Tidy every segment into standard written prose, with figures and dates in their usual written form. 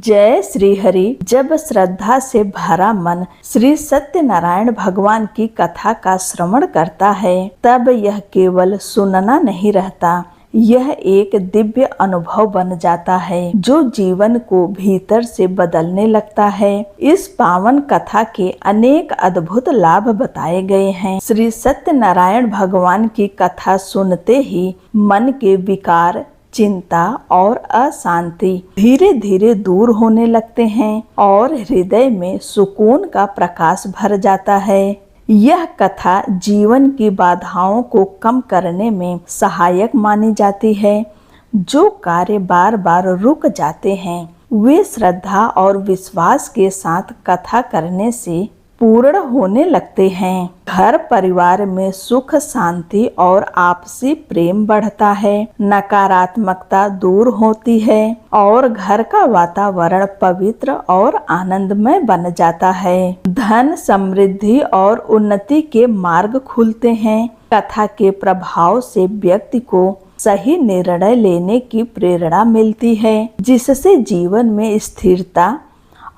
जय श्री हरि। जब श्रद्धा से भरा मन श्री सत्यनारायण भगवान की कथा का श्रवण करता है, तब यह केवल सुनना नहीं रहता, यह एक दिव्य अनुभव बन जाता है जो जीवन को भीतर से बदलने लगता है। इस पावन कथा के अनेक अद्भुत लाभ बताए गए हैं। श्री सत्यनारायण भगवान की कथा सुनते ही मन के विकार, चिंता और अशांति धीरे धीरे दूर होने लगते हैं और हृदय में सुकून का प्रकाश भर जाता है। यह कथा जीवन की बाधाओं को कम करने में सहायक मानी जाती है। जो कार्य बार बार रुक जाते हैं, वे श्रद्धा और विश्वास के साथ कथा करने से पूर्ण होने लगते हैं। घर परिवार में सुख, शांति और आपसी प्रेम बढ़ता है। नकारात्मकता दूर होती है और घर का वातावरण पवित्र और आनंदमय बन जाता है। धन, समृद्धि और उन्नति के मार्ग खुलते हैं। कथा के प्रभाव से व्यक्ति को सही निर्णय लेने की प्रेरणा मिलती है, जिससे जीवन में स्थिरता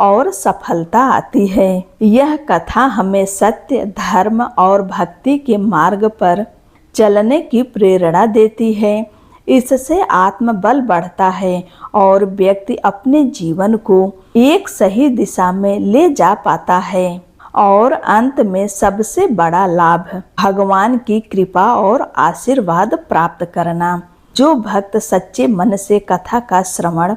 और सफलता आती है। यह कथा हमें सत्य, धर्म और भक्ति के मार्ग पर चलने की प्रेरणा देती है। इससे आत्मबल बढ़ता है और व्यक्ति अपने जीवन को एक सही दिशा में ले जा पाता है। और अंत में सबसे बड़ा लाभ भगवान की कृपा और आशीर्वाद प्राप्त करना। जो भक्त सच्चे मन से कथा का श्रवण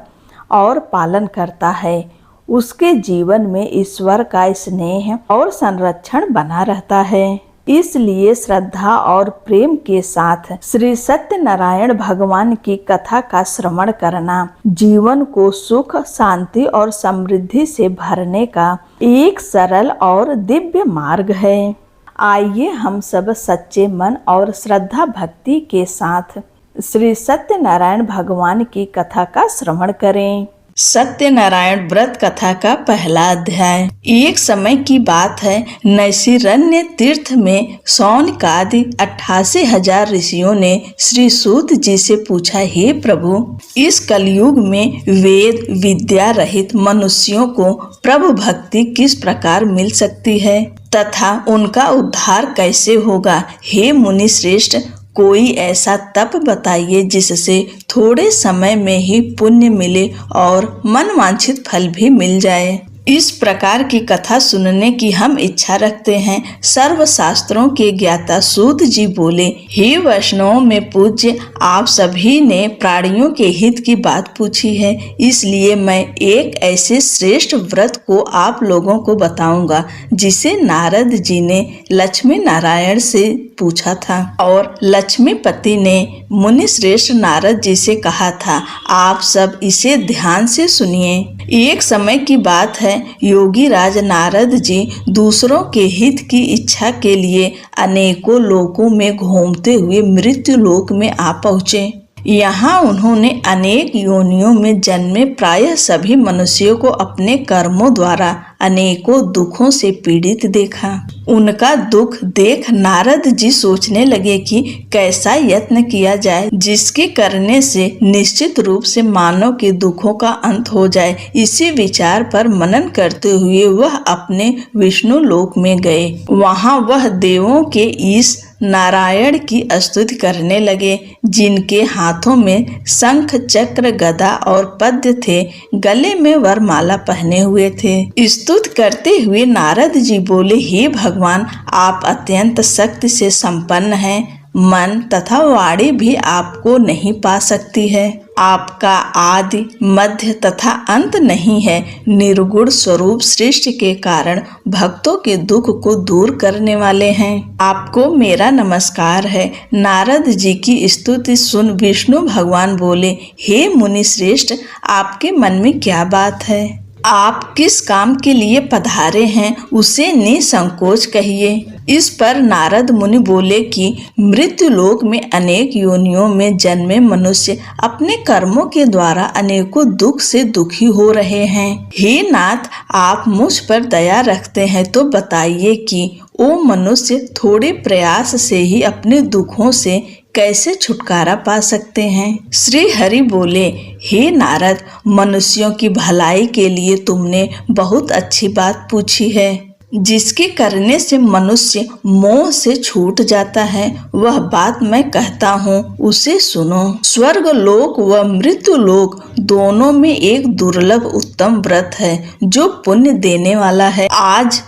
और पालन करता है, उसके जीवन में ईश्वर का स्नेह और संरक्षण बना रहता है। इसलिए श्रद्धा और प्रेम के साथ श्री सत्यनारायण भगवान की कथा का श्रवण करना जीवन को सुख, शांति और समृद्धि से भरने का एक सरल और दिव्य मार्ग है। आइए हम सब सच्चे मन और श्रद्धा भक्ति के साथ श्री सत्यनारायण भगवान की कथा का श्रवण करें। सत्यनारायण व्रत कथा का पहला अध्याय। एक समय की बात है, नैशिरण्य तीर्थ में शौनकादि 88,000 ऋषियों ने श्री सूत जी से पूछा, हे प्रभु, इस कलयुग में वेद विद्या रहित मनुष्यों को प्रभु भक्ति किस प्रकार मिल सकती है तथा उनका उद्धार कैसे होगा। हे मुनि श्रेष्ठ, कोई ऐसा तप बताइए जिससे थोड़े समय में ही पुण्य मिले और मनवांछित फल भी मिल जाए। इस प्रकार की कथा सुनने की हम इच्छा रखते हैं। सर्व शास्त्रों के ज्ञाता सूत जी बोले, हे वैष्णवों में पूज्य, आप सभी ने प्राणियों के हित की बात पूछी है, इसलिए मैं एक ऐसे श्रेष्ठ व्रत को आप लोगों को बताऊंगा जिसे नारद जी ने लक्ष्मी नारायण से पूछा था और लक्ष्मीपति ने मुनि श्रेष्ठ नारद जी से कहा था, आप सब इसे ध्यान से सुनिए। एक समय की बात है, योगी राज नारद जी दूसरों के हित की इच्छा के लिए अनेकों लोकों में घूमते हुए मृत्यु लोक में आ पहुँचे। यहाँ उन्होंने अनेक योनियों में जन्मे प्रायः सभी मनुष्यों को अपने कर्मों द्वारा अनेकों दुखों से पीड़ित देखा। उनका दुख देख नारद जी सोचने लगे कि कैसा यत्न किया जाए जिसके करने से निश्चित रूप से मानव के दुखों का अंत हो जाए। इसी विचार पर मनन करते हुए वह अपने विष्णु लोक में गए। वहाँ वह देवों के ईश नारायण की स्तुति करने लगे, जिनके हाथों में शंख, चक्र, गदा और पद्य थे, गले में वरमाला पहने हुए थे। स्तुति करते हुए नारद जी बोले, हे भगवान, आप अत्यंत शक्ति से संपन्न हैं। मन तथा वाणी भी आपको नहीं पा सकती है। आपका आदि, मध्य तथा अंत नहीं है। निर्गुण स्वरूप सृष्टि के कारण भक्तों के दुख को दूर करने वाले हैं। आपको मेरा नमस्कार है। नारद जी की स्तुति सुन विष्णु भगवान बोले, हे मुनि श्रेष्ठ, आपके मन में क्या बात है? आप किस काम के लिए पधारे हैं, उसे निसंकोच कहिए। इस पर नारद मुनि बोले कि मृत्यु लोक में अनेक योनियों में जन्मे मनुष्य अपने कर्मों के द्वारा अनेकों दुख से दुखी हो रहे हैं। हे नाथ, आप मुझ पर दया रखते हैं तो बताइए कि ओ मनुष्य थोड़े प्रयास से ही अपने दुखों से कैसे छुटकारा पा सकते हैं? श्री हरि बोले, हे नारद, मनुष्यों की भलाई के लिए तुमने बहुत अच्छी बात पूछी है। जिसके करने से मनुष्य मोह से छूट जाता है, वह बात मैं कहता हूँ, उसे सुनो। स्वर्ग लोक व मृत्यु लोक दोनों में एक दुर्लभ उत्तम व्रत है जो पुण्य देने वाला है। आज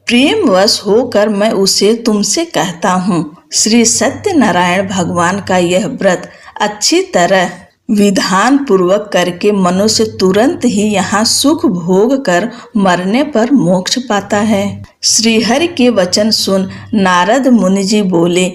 प्रेमवश होकर मैं उसे तुमसे कहता हूँ। श्री सत्यनारायण भगवान का यह व्रत अच्छी तरह विधान पूर्वक करके मनुष्य तुरंत ही यहाँ सुख भोग कर मरने पर मोक्ष पाता है। श्रीहरि के वचन सुन नारद मुनि जी बोले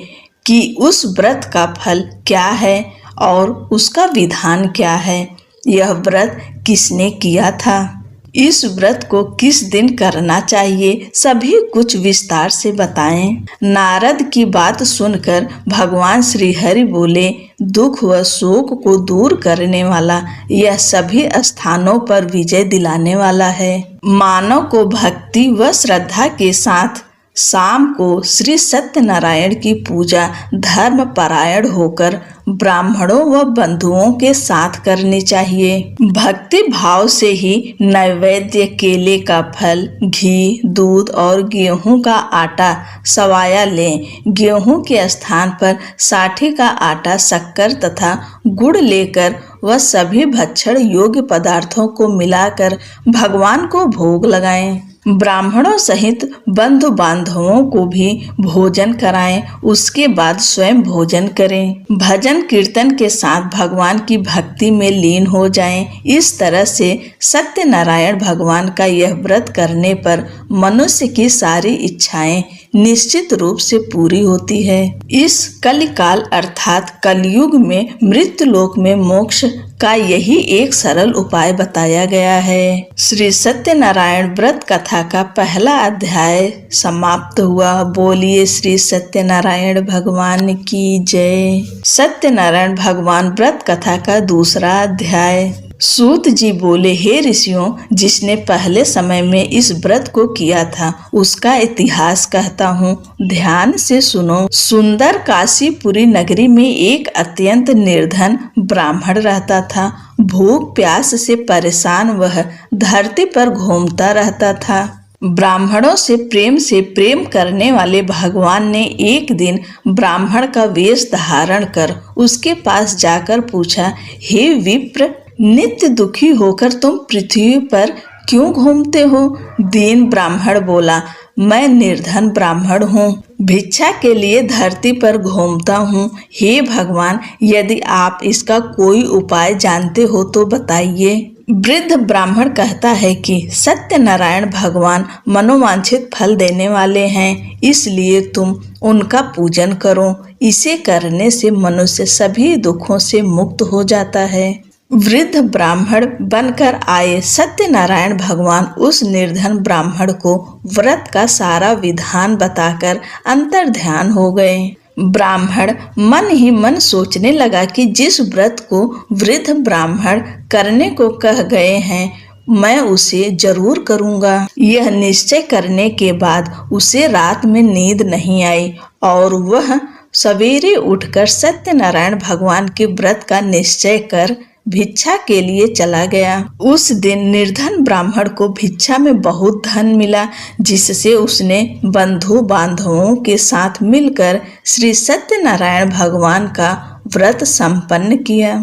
कि उस व्रत का फल क्या है और उसका विधान क्या है? यह व्रत किसने किया था? इस व्रत को किस दिन करना चाहिए? सभी कुछ विस्तार से बताएं। नारद की बात सुनकर भगवान श्री हरि बोले, दुख व शोक को दूर करने वाला यह सभी स्थानों पर विजय दिलाने वाला है। मानव को भक्ति व श्रद्धा के साथ शाम को श्री सत्यनारायण की पूजा धर्म परायण होकर ब्राह्मणों व बंधुओं के साथ करनी चाहिए। भक्ति भाव से ही नैवेद्य केले का फल, घी, दूध और गेहूं का आटा सवाया लें। गेहूं के स्थान पर साठी का आटा, शक्कर तथा गुड़ लेकर वह सभी भक्षण योग्य पदार्थों को मिलाकर भगवान को भोग लगाएं। ब्राह्मणों सहित बंधु बांधवों को भी भोजन कराएं। उसके बाद स्वयं भोजन करें। भजन कीर्तन के साथ भगवान की भक्ति में लीन हो जाएं। इस तरह से सत्यनारायण भगवान का यह व्रत करने पर मनुष्य की सारी इच्छाएं निश्चित रूप से पूरी होती है। इस कलिकाल अर्थात कलयुग में मृत्यु लोक में मोक्ष का यही एक सरल उपाय बताया गया है। श्री सत्यनारायण व्रत कथा का पहला अध्याय समाप्त हुआ। बोलिए श्री सत्यनारायण भगवान की जय। सत्यनारायण भगवान व्रत कथा का दूसरा अध्याय। सूत जी बोले, हे ऋषियों, जिसने पहले समय में इस व्रत को किया था उसका इतिहास कहता हूँ, ध्यान से सुनो। सुंदर काशीपुरी नगरी में एक अत्यंत निर्धन ब्राह्मण रहता था। भूख प्यास से परेशान वह धरती पर घूमता रहता था। ब्राह्मणों से प्रेम करने वाले भगवान ने एक दिन ब्राह्मण का वेश धारण कर उसके पास जाकर पूछा, हे विप्र, नित्य दुखी होकर तुम पृथ्वी पर क्यों घूमते हो? दीन ब्राह्मण बोला, मैं निर्धन ब्राह्मण हूँ, भिक्षा के लिए धरती पर घूमता हूँ। हे भगवान, यदि आप इसका कोई उपाय जानते हो तो बताइए। वृद्ध ब्राह्मण कहता है कि सत्यनारायण भगवान मनोवांछित फल देने वाले हैं, इसलिए तुम उनका पूजन करो। इसे करने से मनुष्य सभी दुखों से मुक्त हो जाता है। वृद्ध ब्राह्मण बनकर आए सत्यनारायण भगवान उस निर्धन ब्राह्मण को व्रत का सारा विधान बताकर अंतर्ध्यान हो गए। ब्राह्मण मन ही मन सोचने लगा कि जिस व्रत को वृद्ध ब्राह्मण करने को कह गए हैं, मैं उसे जरूर करूंगा। यह निश्चय करने के बाद उसे रात में नींद नहीं आई और वह सवेरे उठकर सत्यनारायण भगवान के व्रत का निश्चय कर भिक्षा के लिए चला गया। उस दिन निर्धन ब्राह्मण को भिक्षा में बहुत धन मिला, जिससे उसने बंधु बांधवों के साथ मिलकर श्री सत्यनारायण भगवान का व्रत संपन्न किया।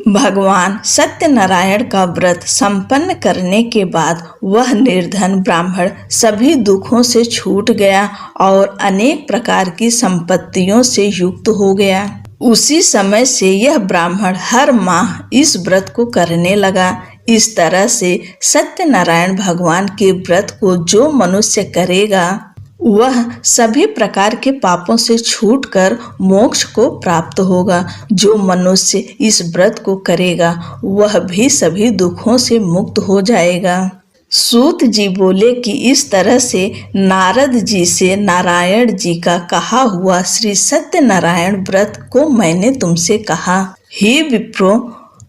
भगवान सत्यनारायण का व्रत संपन्न करने के बाद वह निर्धन ब्राह्मण सभी दुखों से छूट गया और अनेक प्रकार की संपत्तियों से युक्त हो गया। उसी समय से यह ब्राह्मण हर माह इस व्रत को करने लगा। इस तरह से सत्यनारायण भगवान के व्रत को जो मनुष्य करेगा वह सभी प्रकार के पापों से छूटकर मोक्ष को प्राप्त होगा। जो मनुष्य इस व्रत को करेगा वह भी सभी दुखों से मुक्त हो जाएगा। सूत जी बोले कि इस तरह से नारद जी से नारायण जी का कहा हुआ श्री सत्यनारायण व्रत को मैंने तुमसे कहा। हे विप्रो,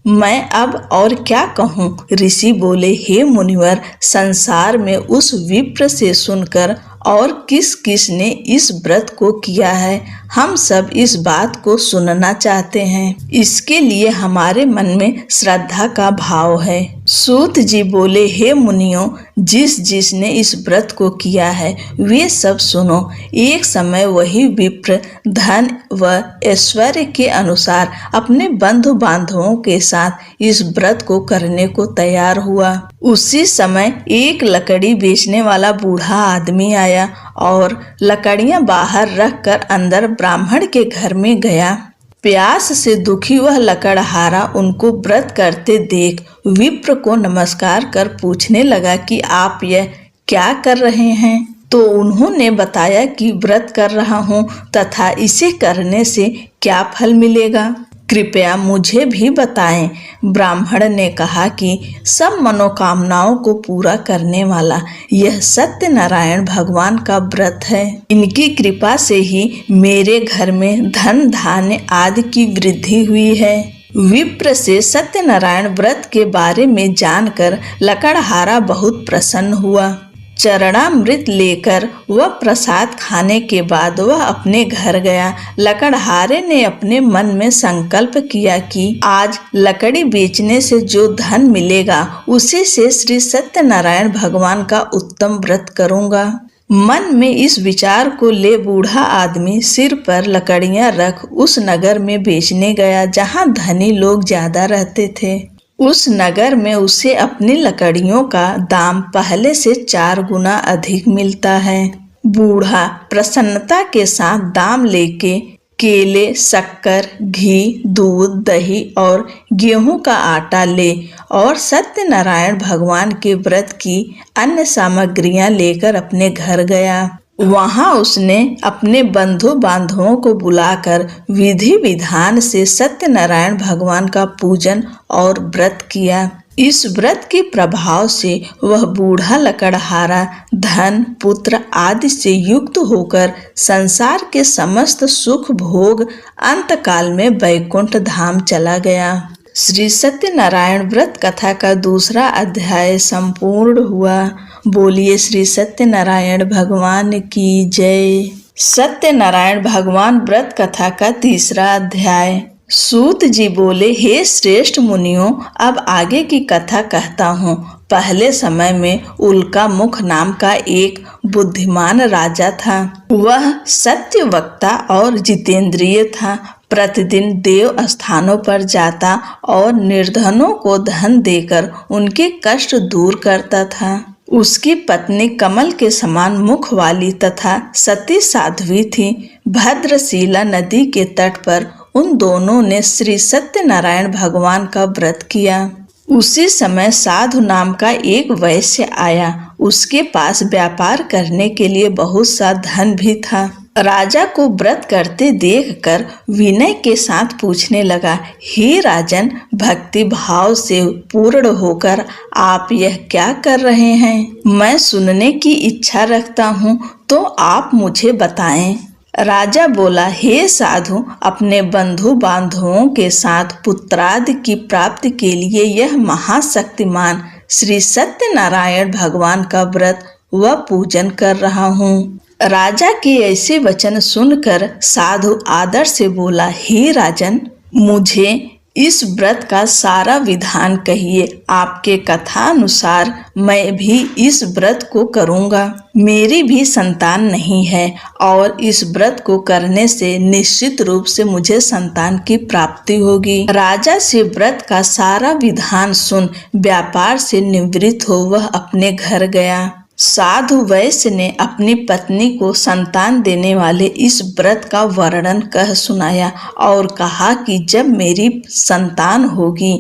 मैं अब और क्या कहूँ? ऋषि बोले, हे मुनिवर, संसार में उस विप्र से सुनकर और किस किस ने इस व्रत को किया है, हम सब इस बात को सुनना चाहते हैं। इसके लिए हमारे मन में श्रद्धा का भाव है। सूत जी बोले, हे मुनियों, जिस जिसने इस व्रत को किया है वे सब सुनो। एक समय वही विप्र धन व ऐश्वर्य के अनुसार अपने बंधु बांधवों के साथ इस व्रत को करने को तैयार हुआ। उसी समय एक लकड़ी बेचने वाला बूढ़ा आदमी आया और लकड़ियां बाहर रखकर अंदर ब्राह्मण के घर में गया। प्यास से दुखी वह लकड़हारा उनको व्रत करते देख विप्र को नमस्कार कर पूछने लगा कि आप यह क्या कर रहे हैं। तो उन्होंने बताया कि व्रत कर रहा हूँ तथा इसे करने से क्या फल मिलेगा, कृपया मुझे भी बताएं। ब्राह्मण ने कहा कि सब मनोकामनाओं को पूरा करने वाला यह सत्यनारायण भगवान का व्रत है। इनकी कृपा से ही मेरे घर में धन धान्य आदि की वृद्धि हुई है। विप्र से सत्यनारायण व्रत के बारे में जानकर लकड़हारा बहुत प्रसन्न हुआ। चरणामृत लेकर वह प्रसाद खाने के बाद वह अपने घर गया। लकड़हारे ने अपने मन में संकल्प किया कि आज लकड़ी बेचने से जो धन मिलेगा उसी से श्री सत्यनारायण भगवान का उत्तम व्रत करूंगा। मन में इस विचार को ले बूढ़ा आदमी सिर पर लकड़ियां रख उस नगर में बेचने गया जहां धनी लोग ज्यादा रहते थे। उस नगर में उसे अपनी लकड़ियों का दाम पहले से 4 गुना अधिक मिलता है। बूढ़ा प्रसन्नता के साथ दाम लेके केले, शक्कर, घी, दूध, दही और गेहूं का आटा ले और सत्यनारायण भगवान के व्रत की अन्य सामग्रियां लेकर अपने घर गया। वहां उसने अपने बंधु बांधवों को बुलाकर विधि विधान से सत्यनारायण भगवान का पूजन और व्रत किया। इस व्रत के प्रभाव से वह बूढ़ा लकड़हारा धन, पुत्र आदि से युक्त होकर संसार के समस्त सुख भोग अंतकाल में वैकुंठ धाम चला गया। श्री सत्यनारायण व्रत कथा का दूसरा अध्याय संपूर्ण हुआ। बोलिए श्री सत्यनारायण भगवान की जय। सत्यनारायण भगवान व्रत कथा का तीसरा अध्याय। सूत जी बोले, हे श्रेष्ठ मुनियों, अब आगे की कथा कहता हूँ। पहले समय में उल्का मुख नाम का एक बुद्धिमान राजा था। वह सत्य वक्ता और जितेंद्रिय था। प्रतिदिन देव स्थानों पर जाता और निर्धनों को धन देकर उनके कष्ट दूर करता था। उसकी पत्नी कमल के समान मुख वाली तथा सती साध्वी थी। भद्रशिला नदी के तट पर उन दोनों ने श्री सत्यनारायण भगवान का व्रत किया। उसी समय साधु नाम का एक वैश्य आया। उसके पास व्यापार करने के लिए बहुत सा धन भी था। राजा को व्रत करते देखकर विनय के साथ पूछने लगा, हे राजन, भक्ति भाव से पूर्ण होकर आप यह क्या कर रहे हैं? मैं सुनने की इच्छा रखता हूँ, तो आप मुझे बताएं। राजा बोला, हे साधु, अपने बंधु बांधवों के साथ पुत्रादि की प्राप्ति के लिए यह महाशक्तिमान श्री सत्यनारायण भगवान का व्रत व पूजन कर रहा हूँ। राजा के ऐसे वचन सुनकर साधु आदर से बोला, हे राजन, मुझे इस व्रत का सारा विधान कहिए। आपके कथा अनुसार मैं भी इस व्रत को करूंगा। मेरी भी संतान नहीं है और इस व्रत को करने से निश्चित रूप से मुझे संतान की प्राप्ति होगी। राजा से व्रत का सारा विधान सुन व्यापार से निवृत्त हो वह अपने घर गया। साधु वैश्य ने अपनी पत्नी को संतान देने वाले इस व्रत का वर्णन कह सुनाया और कहा कि जब मेरी संतान होगी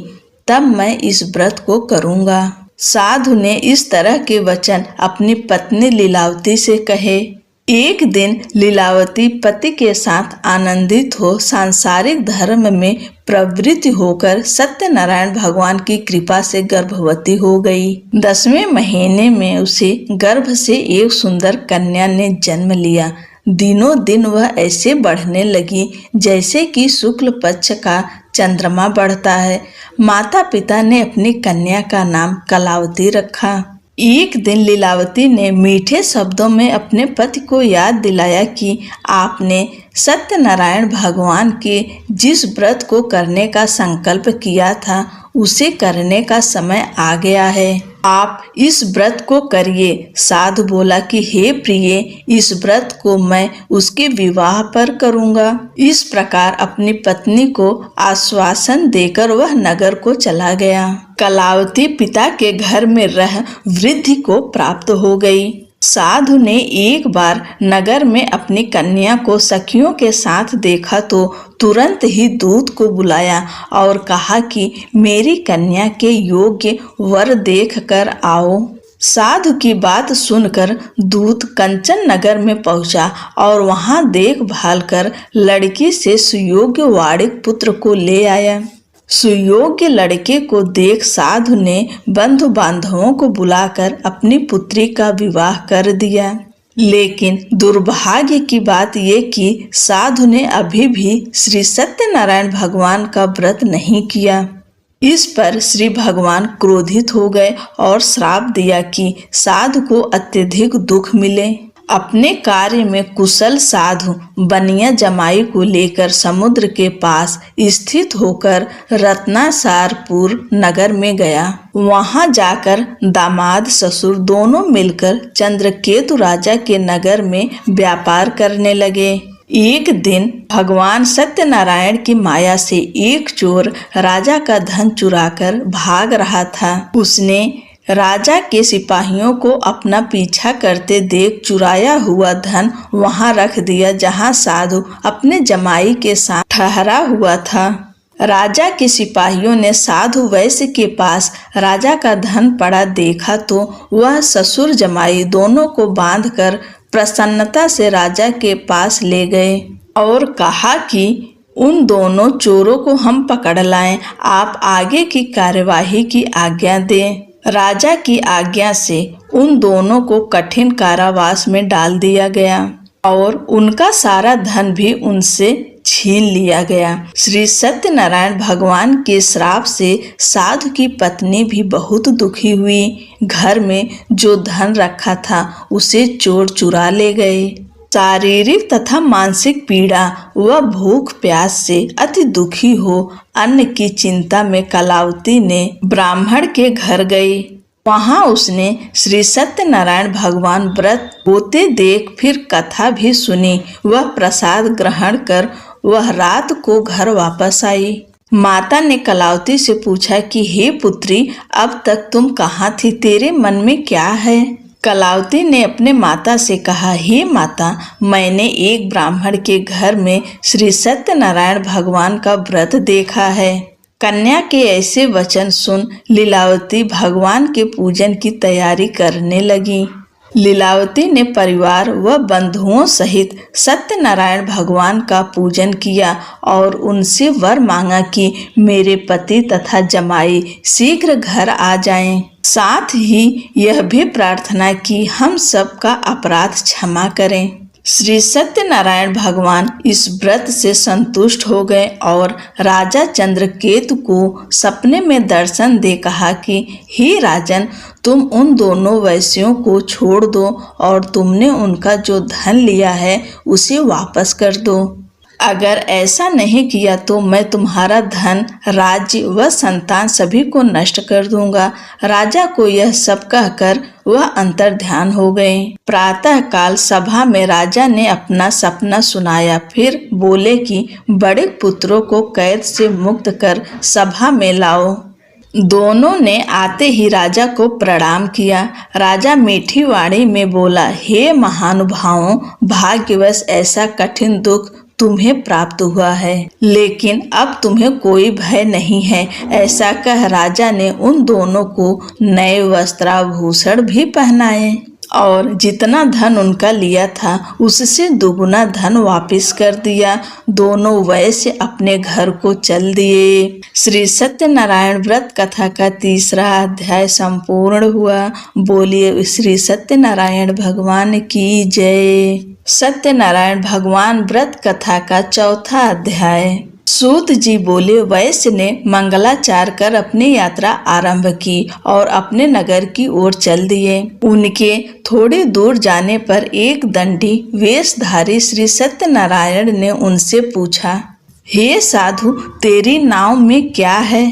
तब मैं इस व्रत को करूंगा। साधु ने इस तरह के वचन अपनी पत्नी लीलावती से कहे। एक दिन लीलावती पति के साथ आनंदित हो सांसारिक धर्म में प्रवृत्त होकर सत्यनारायण भगवान की कृपा से गर्भवती हो गई। 10वें महीने में उसे गर्भ से एक सुंदर कन्या ने जन्म लिया। दिनों दिन वह ऐसे बढ़ने लगी जैसे कि शुक्ल पक्ष का चंद्रमा बढ़ता है। माता पिता ने अपनी कन्या का नाम कलावती रखा। एक दिन लीलावती ने मीठे शब्दों में अपने पति को याद दिलाया कि आपने सत्यनारायण भगवान के जिस व्रत को करने का संकल्प किया था उसे करने का समय आ गया है। आप इस व्रत को करिए। साधु बोला कि हे प्रिय, इस व्रत को मैं उसके विवाह पर करूंगा। इस प्रकार अपनी पत्नी को आश्वासन देकर वह नगर को चला गया। कलावती पिता के घर में रह वृद्धि को प्राप्त हो गई। साधु ने एक बार नगर में अपनी कन्या को सखियों के साथ देखा तो तुरंत ही दूत को बुलाया और कहा कि मेरी कन्या के योग्य वर देख कर आओ। साधु की बात सुनकर दूत कंचन नगर में पहुंचा और वहां देखभाल कर लड़की से सुयोग्य वाणिक पुत्र को ले आया। सुयोग्य लड़के को देख साधु ने बंधु बांधवों को बुलाकर अपनी पुत्री का विवाह कर दिया। लेकिन दुर्भाग्य की बात ये कि साधु ने अभी भी श्री सत्यनारायण भगवान का व्रत नहीं किया। इस पर श्री भगवान क्रोधित हो गए और श्राप दिया कि साधु को अत्यधिक दुख मिले। अपने कार्य में कुशल साधु बनिया जमाई को लेकर समुद्र के पास स्थित होकर रत्नासारपुर नगर में गया। वहां जाकर दामाद ससुर दोनों मिलकर चंद्रकेतु राजा के नगर में व्यापार करने लगे। एक दिन भगवान सत्यनारायण की माया से एक चोर राजा का धन चुराकर भाग रहा था। उसने राजा के सिपाहियों को अपना पीछा करते देख चुराया हुआ धन वहां रख दिया जहां साधु अपने जमाई के साथ ठहरा हुआ था। राजा के सिपाहियों ने साधु वैश्य के पास राजा का धन पड़ा देखा तो वह ससुर जमाई दोनों को बांधकर प्रसन्नता से राजा के पास ले गए और कहा कि उन दोनों चोरों को हम पकड़ लाएं, आप आगे की कार्यवाही की आज्ञा दें। राजा की आज्ञा से उन दोनों को कठिन कारावास में डाल दिया गया और उनका सारा धन भी उनसे छीन लिया गया। श्री सत्यनारायण भगवान के श्राप से साधु की पत्नी भी बहुत दुखी हुई। घर में जो धन रखा था उसे चोर चुरा ले गए। शारीरिक तथा मानसिक पीड़ा व भूख प्यास से अति दुखी हो अन्न की चिंता में कलावती ने ब्राह्मण के घर गई। वहां उसने श्री सत्यनारायण भगवान व्रत होते देख फिर कथा भी सुनी। वह प्रसाद ग्रहण कर वह रात को घर वापस आई। माता ने कलावती से पूछा कि हे पुत्री, अब तक तुम कहाँ थी, तेरे मन में क्या है? कलावती ने अपने माता से कहा, हे माता, मैंने एक ब्राह्मण के घर में श्री सत्यनारायण भगवान का व्रत देखा है। कन्या के ऐसे वचन सुन लीलावती भगवान के पूजन की तैयारी करने लगी। लीलावती ने परिवार व बंधुओं सहित सत्यनारायण भगवान का पूजन किया और उनसे वर मांगा कि मेरे पति तथा जमाई शीघ्र घर आ जाएं। साथ ही यह भी प्रार्थना की हम सबका अपराध क्षमा करें। श्री सत्यनारायण भगवान इस व्रत से संतुष्ट हो गए और राजा चंद्रकेतु को सपने में दर्शन दे कहा कि हे राजन, तुम उन दोनों वैश्यों को छोड़ दो और तुमने उनका जो धन लिया है उसे वापस कर दो। अगर ऐसा नहीं किया तो मैं तुम्हारा धन, राज्य व संतान सभी को नष्ट कर दूंगा। राजा को यह सब कहकर वह अंतर्ध्यान हो गए। प्रातः काल सभा में राजा ने अपना सपना सुनाया। फिर बोले कि बड़े पुत्रों को कैद से मुक्त कर सभा में लाओ। दोनों ने आते ही राजा को प्रणाम किया। राजा मीठी वाणी में बोला, हे महानुभावों, भाग्यवश ऐसा कठिन दुख तुम्हें प्राप्त हुआ है, लेकिन अब तुम्हें कोई भय नहीं है। ऐसा कह राजा ने उन दोनों को नए वस्त्राभूषण भी पहनाए और जितना धन उनका लिया था उससे दुगुना धन वापस कर दिया। दोनों वैश्य अपने घर को चल दिए। श्री सत्यनारायण व्रत कथा का 3रा अध्याय संपूर्ण हुआ। बोलिए श्री सत्यनारायण भगवान की जय। सत्यनारायण भगवान व्रत कथा का 4था अध्याय। सूत जी बोले, वैश्य ने मंगलाचार कर अपनी यात्रा आरंभ की और अपने नगर की ओर चल दिए। उनके थोड़ी दूर जाने पर एक दंडी वेशधारी श्री सत्यनारायण ने उनसे पूछा, हे साधु, तेरी नाव में क्या है?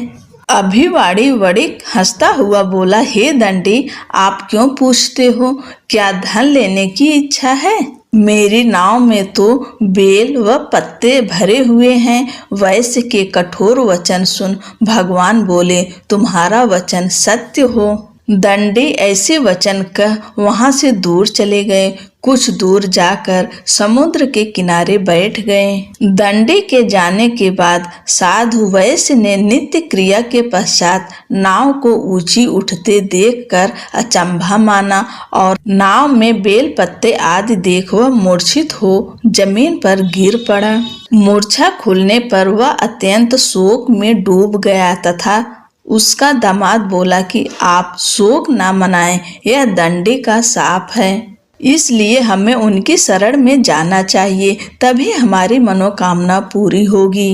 अभिवाड़ी वड़िक हंसता हुआ बोला, हे दंडी, आप क्यों पूछते हो? क्या धन लेने की इच्छा है? मेरी नाव में तो बेल व पत्ते भरे हुए हैं। वैश्य के कठोर वचन सुन भगवान बोले, तुम्हारा वचन सत्य हो। दंडी ऐसे वचन कह वहां से दूर चले गए। कुछ दूर जाकर समुद्र के किनारे बैठ गए। दंडी के जाने के बाद साधु वैश्य ने नित्य क्रिया के पश्चात नाव को ऊंची उठते देखकर अचंभा माना और नाव में बेल पत्ते आदि देख वह मूर्छित हो जमीन पर गिर पड़ा। मूर्छा खुलने पर वह अत्यंत शोक में डूब गया तथा उसका दामाद बोला कि आप शोक न मनाएं, यह दंडी का शाप है, इसलिए हमें उनकी शरण में जाना चाहिए, तभी हमारी मनोकामना पूरी होगी।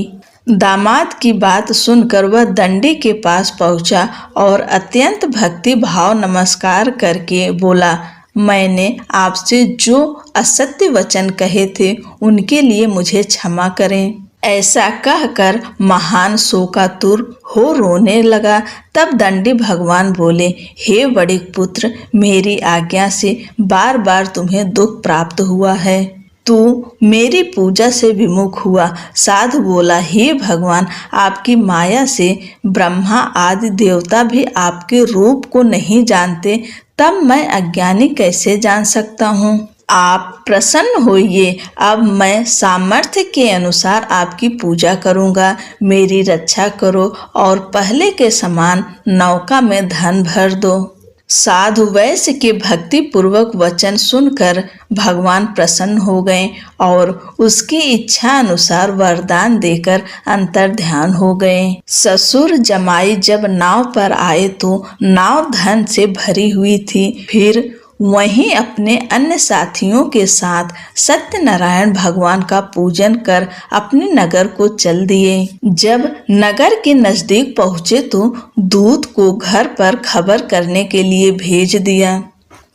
दामाद की बात सुनकर वह दंडी के पास पहुंचा और अत्यंत भक्ति भाव नमस्कार करके बोला, मैंने आपसे जो असत्य वचन कहे थे उनके लिए मुझे क्षमा करें। ऐसा कहकर महान शोकातुर हो रोने लगा। तब दंडी भगवान बोले, हे वड़िक पुत्र, मेरी आज्ञा से बार बार तुम्हें दुख प्राप्त हुआ है। तू मेरी पूजा से विमुख हुआ। साधु बोला, हे भगवान, आपकी माया से ब्रह्मा आदि देवता भी आपके रूप को नहीं जानते, तब मैं अज्ञानी कैसे जान सकता हूँ? आप प्रसन्न होइए, अब मैं सामर्थ्य के अनुसार आपकी पूजा करूंगा। मेरी रक्षा करो और पहले के समान नौका में धन भर दो। साधु वैश्य के भक्ति पूर्वक वचन सुनकर भगवान प्रसन्न हो गए और उसकी इच्छा अनुसार वरदान देकर अंतर्ध्यान हो गए। ससुर जमाई जब नाव पर आए तो नाव धन से भरी हुई थी। फिर वहीं अपने अन्य साथियों के साथ सत्यनारायण भगवान का पूजन कर अपने नगर को चल दिए। जब नगर के नजदीक पहुँचे तो दूत को घर पर खबर करने के लिए भेज दिया।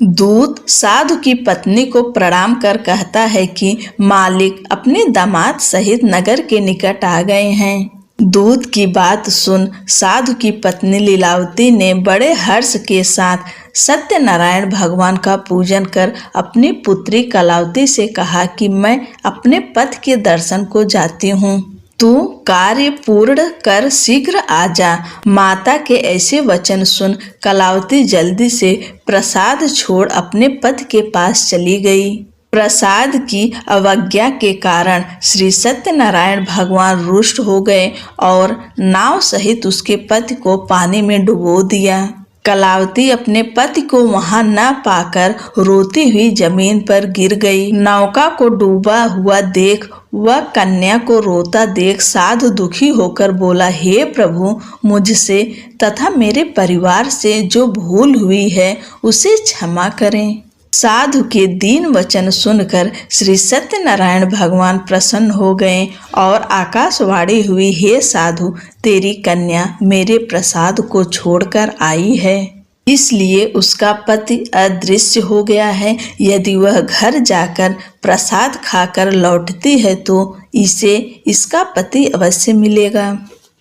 दूत साधु की पत्नी को प्रणाम कर कहता है कि मालिक अपने दामाद सहित नगर के निकट आ गए हैं। दूत की बात सुन साधु की पत्नी लीलावती ने बड़े हर्ष के साथ सत्यनारायण भगवान का पूजन कर अपनी पुत्री कलावती से कहा कि मैं अपने पति के दर्शन को जाती हूँ, तू कार्य पूर्ण कर शीघ्र आ जा। माता के ऐसे वचन सुन कलावती जल्दी से प्रसाद छोड़ अपने पति के पास चली गई। प्रसाद की अवज्ञा के कारण श्री सत्यनारायण भगवान रुष्ट हो गए और नाव सहित उसके पति को पानी में डुबो दिया। कलावती अपने पति को वहां न पाकर रोती हुई जमीन पर गिर गई। नौका को डूबा हुआ देख वह कन्या को रोता देख साधु दुखी होकर बोला, हे प्रभु, मुझसे तथा मेरे परिवार से जो भूल हुई है उसे क्षमा करें। साधु के दीन वचन सुनकर श्री सत्यनारायण भगवान प्रसन्न हो गए और आकाशवाणी हुई, हे साधु, तेरी कन्या मेरे प्रसाद को छोड़कर आई है, इसलिए उसका पति अदृश्य हो गया है। यदि वह घर जाकर प्रसाद खाकर लौटती है तो इसे इसका पति अवश्य मिलेगा।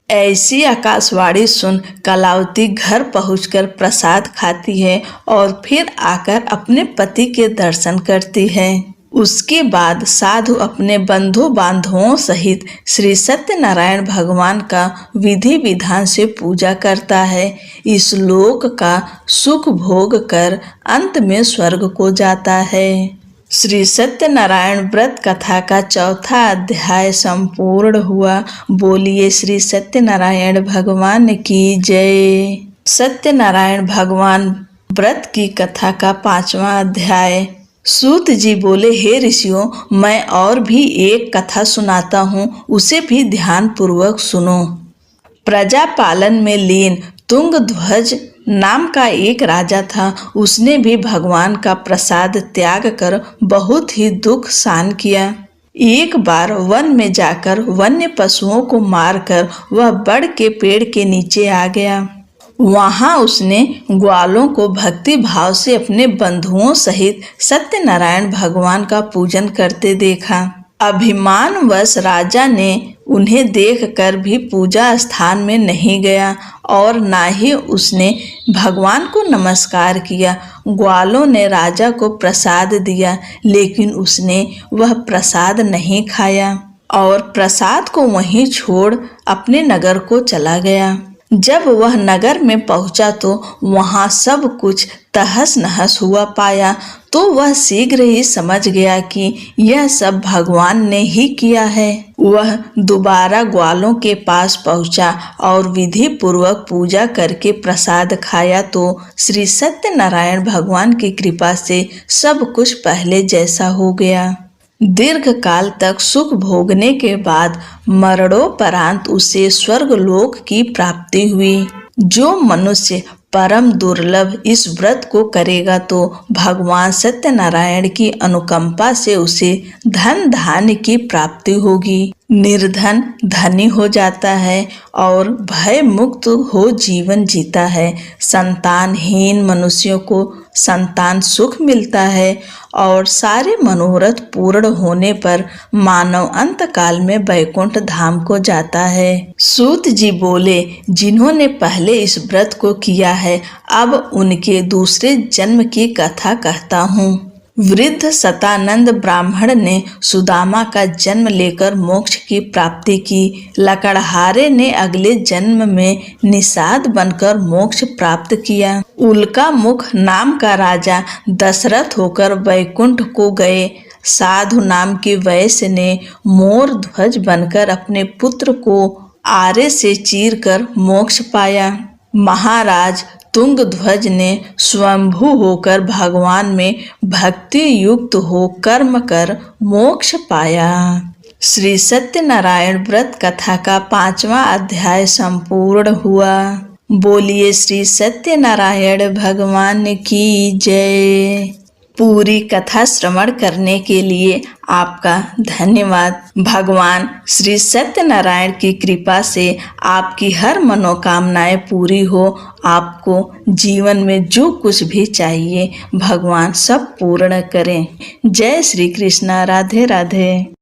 ऐसी आकाशवाणी सुन कलावती घर पहुंचकर प्रसाद खाती है और फिर आकर अपने पति के दर्शन करती है। उसके बाद साधु अपने बंधु बांधवों सहित श्री सत्यनारायण भगवान का विधि विधान से पूजा करता है। इस लोक का सुख भोग कर अंत में स्वर्ग को जाता है। श्री सत्यनारायण व्रत कथा का चौथा अध्याय संपूर्ण हुआ। बोलिए श्री सत्यनारायण भगवान की जय। सत्यनारायण भगवान व्रत की कथा का 5वां अध्याय। सूत जी बोले, हे ऋषियों, मैं और भी एक कथा सुनाता हूँ, उसे भी ध्यान पूर्वक सुनो। प्रजा पालन में लीन तुंगध्वज नाम का एक राजा था। उसने भी भगवान का प्रसाद त्याग कर बहुत ही दुख सहन किया। एक बार वन में जाकर वन्य पशुओं को मारकर वह बड़ के पेड़ के नीचे आ गया। वहां उसने ग्वालों को भक्ति भाव से अपने बंधुओं सहित सत्यनारायण भगवान का पूजन करते देखा। अभिमानवश राजा ने उन्हें देखकर भी पूजा स्थान में नहीं गया और ना ही उसने भगवान को नमस्कार किया। ग्वालों ने राजा को प्रसाद दिया, लेकिन उसने वह प्रसाद नहीं खाया और प्रसाद को वहीं छोड़ अपने नगर को चला गया। जब वह नगर में पहुंचा तो वहां सब कुछ तहस नहस हुआ पाया, तो वह शीघ्र ही समझ गया कि यह सब भगवान ने ही किया है। वह दोबारा ग्वालों के पास पहुंचा और विधि पूर्वक पूजा करके प्रसाद खाया तो श्री सत्यनारायण भगवान की कृपा से सब कुछ पहले जैसा हो गया। दीर्घ काल तक सुख भोगने के बाद मरणोपरांत उसे स्वर्गलोक की प्राप्ति हुई। जो मनुष्य परम दुर्लभ इस व्रत को करेगा तो भगवान सत्यनारायण की अनुकंपा से उसे धन धान्य की प्राप्ति होगी। निर्धन धनी हो जाता है और भय मुक्त हो जीवन जीता है। संतानहीन मनुष्यों को संतान सुख मिलता है और सारे मनोरथ पूर्ण होने पर मानव अंत काल में वैकुंठ धाम को जाता है। सूत जी बोले, जिन्होंने पहले इस व्रत को किया है, अब उनके दूसरे जन्म की कथा कहता हूँ। वृद्ध सतानंद ब्राह्मण ने सुदामा का जन्म लेकर मोक्ष की प्राप्ति की। लकड़हारे ने अगले जन्म में निषाद बनकर मोक्ष प्राप्त किया। उल्का मुख नाम का राजा दशरथ होकर वैकुंठ को गए। साधु नाम के वैश्य ने मोर ध्वज बनकर अपने पुत्र को आरे से चीरकर मोक्ष पाया। महाराज तुंगध्वज ने स्वयंभू होकर भगवान में भक्ति युक्त हो कर्म कर मोक्ष पाया। श्री सत्यनारायण व्रत कथा का 5वां अध्याय संपूर्ण हुआ। बोलिए श्री सत्यनारायण भगवान की जय। पूरी कथा श्रवण करने के लिए आपका धन्यवाद। भगवान श्री सत्यनारायण की कृपा से आपकी हर मनोकामनाएं पूरी हो। आपको जीवन में जो कुछ भी चाहिए भगवान सब पूर्ण करें। जय श्री कृष्णा। राधे राधे।